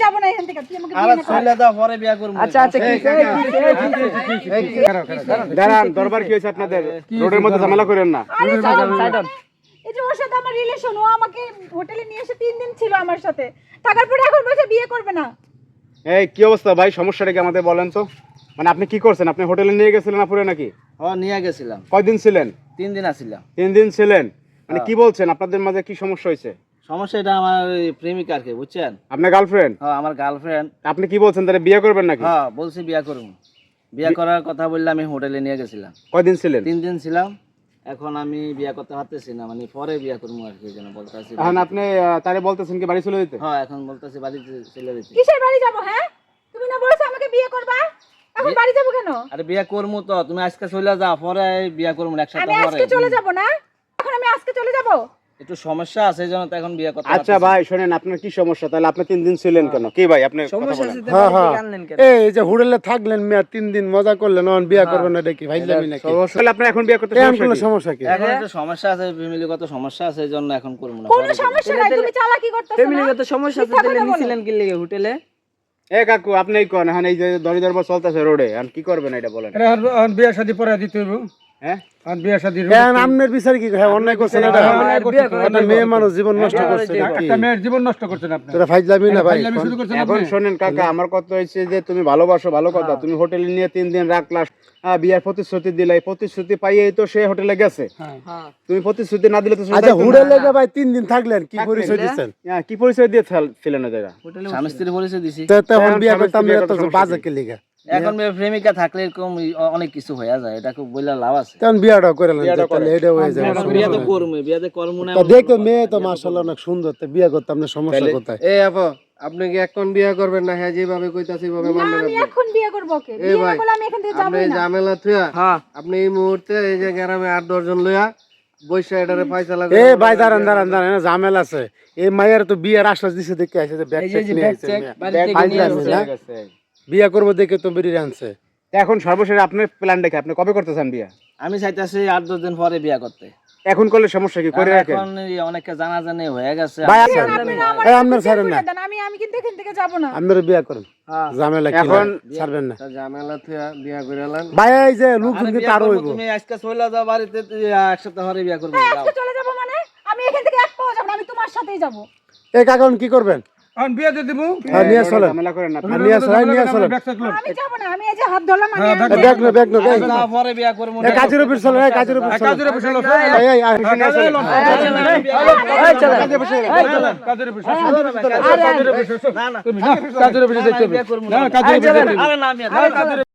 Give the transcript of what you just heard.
যাব না এখান থেকে, তুই আমাকে আরে চলে দাও, পরে বিয়া করব। আচ্ছা আচ্ছা দাঁড়ান, দরবার কি হয়েছে আপনাদের? রোডের মধ্যে ঝামেলা করেন না। আরে সাইড অন। এই যে ওর সাথে আমার রিলেশন, ও আমাকে হোটেলে নিয়ে এসে 3 দিন ছিল আমার সাথে, থাকার পরে এখন বলছে বিয়ে করবে না। এই কি অবস্থা ভাই, সমস্যাটা কি আমাদের বলেন তো? মানে আপনি কি করছেন? আপনি হোটেলে নিয়ে গেছিলেন আপুরে নাকি? হ্যাঁ, নিয়ে গেছিলাম, কয়দিন ছিলেন? 3 দিন আছিলাম। 3 দিন ছিলেন, মানে কি বলছেন? আপনাদের মাঝে কি সমস্যা হয়েছে? সমস্যা এটা আমার প্রেমিকা আর কি, বুঝছেন? আপনার গার্লফ্রেন্ড? হ্যাঁ, আমার গার্লফ্রেন্ড। আপনি কি বলছেন তাহলে বিয়ে করবেন নাকি? হ্যাঁ, বলছি বিয়া করব। বিয়া করার কথা বললে আমি হোটেলে নিয়ে গেছিলাম। কয়দিন ছিলেন? 3 দিন ছিলাম। এখন আমি বিয়া করতে পারতেছি না, মানে পরে বিয়া করবো আর কি, যেন বলতেছি। এখন আপনি তারে বলতেছেন কি বাড়ি চলে যেতে? হ্যাঁ, এখন বলতেছি বাড়িতে চলে যেতে। কিসের বাড়ি যাব? হ্যাঁ, তুমি না বলেছো আমাকে বিয়ে করবা, এখন বাড়ি যাব কেন? আরে বিয়া করবো তো, তুমি আজকে চলে যাও, পরে বিয়া করবো এক আমি সপ্তাহ আজকে পরে। চলে যাব না, এখন আমি আজকে চলে যাব। একটু সমস্যা আছে, এই জন্য তো এখন বিয়া করতে আচ্ছা পারতেছি না। ভাই শোনেন, আপনার কি সমস্যা? তাহলে আপনি 3 দিন ছিলেন কেন? কি ভাই আপনি কথা সমস্যা বলেন। আছে বাড়ি থেকে আনলেন কেন? এই যে হোটেলে থাকলেন মিয়া 3 দিন মজা করলেন, এখন বিয়া করবেন না দেখি ভাইলামি নাকি? তাহলে আপনি এখন বিয়ে করতে এমন সমস্যা কোনো কি? সমস্যা কি? এখন একটু সমস্যা আছে, ফ্যামিলিগত সমস্যা আছে, এই জন্য এখন করবো না। কোনো সমস্যা নাই, তুমি চালাকি করতেছো না। ফ্যামিলিগত সমস্যা আছে, মিথ্যা তাহলে কথা বলো। নিছিলেন কি লাগে হোটেলে? এ কাকু আপনিই কোন, এখন এই যে দড়ি দরবার চলতেছে রোডে, এখন কি করবেন এটা বলেন? বিয়া শাদী পরে দিতে হইব, হ্যাঁ বিয়া শাদী এখন আপনার বিচার কি? হ্যাঁ অন্যায় করছেন এটা। একটা মেয়ে মানুষ জীবন নষ্ট করছে নাকি? একটা মেয়ের জীবন নষ্ট করছেন আপনি। এটা ফাইজলামি না ভাই? ফাইজলামি শুরু করছেন এখন আপনি। শোনেন কাকা, আমার কথা হচ্ছে যে তুমি ভালোবাসো, ভালো কথা, তুমি হোটেলে নিয়ে 3 দিন রাখলা, বিয়ার প্রতিশ্রুতি দিলে, প্রতিশ্রুতি পাইয়েই তো সে হোটেলে গেছে। হ্যাঁ তুমি প্রতিশ্রুতি না দিলে তো সে আচ্ছা যাইতো না। হোটেলে যে ভাই 3 দিন থাকলেন, কি পরিচয় দিচ্ছেন? হ্যাঁ, কি পরিচয় দিয়ে ছিলেন ওই জায়গা? স্বামী স্ত্রী পরিচয় দিছি। তখন বিয়া স্বামী করতাম স্ত্রী এত সমস্যা বাজে কি? কে লিগা? এখন প্রেমিকা থাকলে এরকম অনেক কিছু হয়ে যায়, এটা খুব বইলা লাভ আছে। তখন বিয়াটা করে নেন, বিয়াটা তাহলে এটা হয়ে যাবে। এখন বিয়া তো করবো, বিয়াতে করবো না তা দেখো মেয়ে তো মাশাআল্লাহ অনেক সুন্দর, তো বিয়া করতাম না, সমস্যা কোথায়? এই আপা, আপনি কি এখন বিয়া করবেন না? হ্যাঁ, যেভাবে কইতাছি এইভাবে না, মানবেন আমি আপনি? এখন বিয়ে করব ওকে। বিয়ে না করলে আমি এখান থেকে আপনি যাবই এই না। ঝামেলা থুয়া হ্যাঁ আপনি এই মুহূর্তে এই যে গ্রামে 8-10 জন লইয়া বৈশা এটারে ফয়সালা এ ভাই দাঁড়ান দাঁড়ান দাঁড়ান, এখানে ঝামেলা আছে। এই মায়ের তো বিয়ের আশ্বাস দিছে দেখে আসে, ব্যাগ এই যে চেক নিয়ে ব্যাগ আসছে চেক মেয়ে। বাড়ি থেকে ব্যাগ নিয়ে লাগবে আসছে। না? বিয়া করবো দেখে তো বেরিয়ে আনছে। এখন সর্বশেষ আপনার প্ল্যান দেখে আপনি কবে করতে চান বিয়া? আমি চাইতেছি 8-10 দিন পরে বিয়া করতে। এখন করলে সমস্যা কি? করে রাখেন। এখন এই অনেকে জানাজানি হয়ে গেছে। ভাই আপনারা আমার এই আপনার বিয়ে ছাড়েন করে না, দেন, আমি কিন্তু এখান থেকে যাব না। আপনার বিয়া করেন, হ্যাঁ ঝামেলা কি এখন ছাড়বেন না ঝামেলা থুয়া বিয়া করে এলাম। ভাই। এই যে লোকজন আরে কিন্তু বিয়া আরো করবো, হইব। তুমি আজকে চলে যাও বাড়িতে, এক সপ্তাহ পরে বিয়া করবো। হ্যাঁ, যাও। আজকে চলে যাব মানে আমি এখান থেকে এক পাও যাব না, আমি তোমার সাথেই যাব। এই কাকা কি করবেন? এখন বিয়ে দিয়ে দিব। হ্যাঁ, নিয়ে চলেন, ঝামেলা করেন না। নিয়ে চলেন, নিয়ে চলেন। ব্যাগ চেক লোন। আমি যাব না, আমি এই যে হাত ধরলাম, আমি আর ব্যাগ নো, ব্যাগ নো, আরে যাও, পরে বিয়া করবো। এই কাজের অফিস চলেন, এই কাজের অফিস চলেন। কাজের অফিসে লোন। এই, এই, এই, কাজের লোন। এই চলেন কাজের অফিসে। কাজের অফিসে। না না, তুমি না, কাজের অফিসে যাইতে হবে। বিয়া করবো না, না। কাজের অফিসে যাইতে হবে। আরে না, আমি আর-